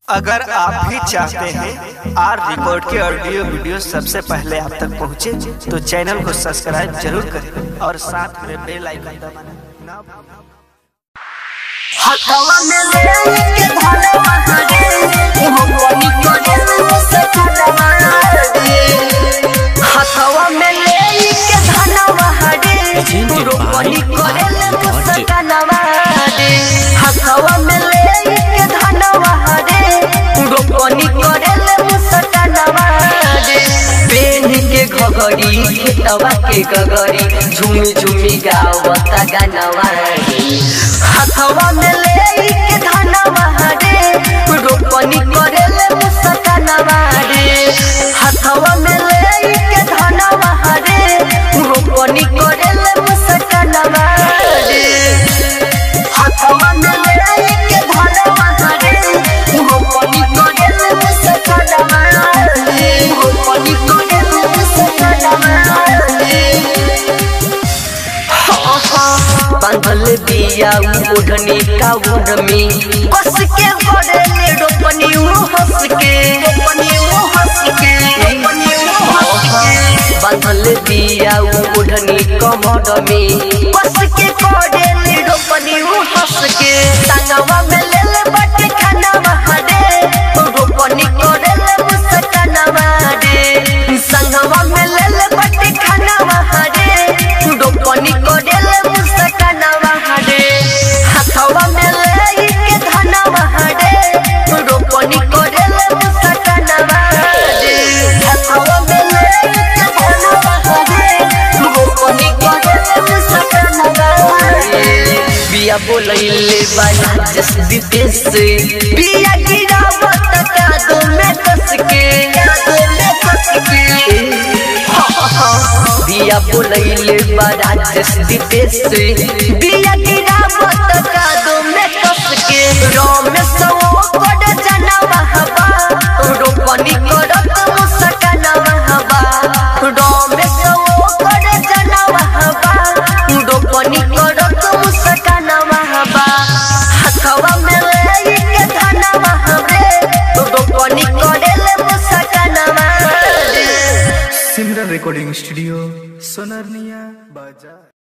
अगर आप भी चाहते हैं आर रिकॉर्ड के ऑडियो वीडियो सबसे पहले आप तक पहुंचे तो चैनल को सब्सक्राइब जरूर करें और साथ में बेल आइकन दबाना। हथवा में लेके धाना महारे भगवानी करे से धनवारे हथवा में लेके धाना महारे भगवानी करे से धनवारे हथवा में लेके धाना महारे भगवानी करे से धनवारे पेन के घगरी खेतवा के गगरी झूमी झूमी गावता गानवा हथवा में लेके धनवा रे रोपनी करेले मुसकानवा रे हथवा में लेके धनवा रे रोपनी करेले मुसकानवा रे हथवा में लेके धनवा रे रोपनी करेले मुसकानवा रे रोपनी करेले मुसकानवा रे बांधल बिया ओढ़नी का उड़मी कस के गोड़े रोपनी हंस के बांधल बिया ओढ़नी कमर में कस के गोड़े रोपनी हंस के संगवा में ले ले बट खाना रे रोपनी करे ले मुस्कानवा रे संगवा में ले ले बट खाना रे रोपनी करे ले मुस्कानवा रे हथवा में लेके धनवा रे रोपनी करे ले मुस्कानवा रे हथवा में लेके धनवा रे रोपनी करे ले मुस्कानवा रे बिया बोलैले बाना जस विदेश बिया गिरावत कादो में कस के बिया बोलैले बाना जस विदेश बिया गिरावत कादो में कस के रमेश कोड जनवा हवा रोपनी करत मुस्कानवा हवा रमेश कोड जनवा हवा रोपनी करत मुस्कानवा हवा हथवा में लेके धनवा रे रोपनी करेले मुस्कानवा रे। सिमरन रिकॉर्डिंग स्टूडियो सोनारनिया बाजार।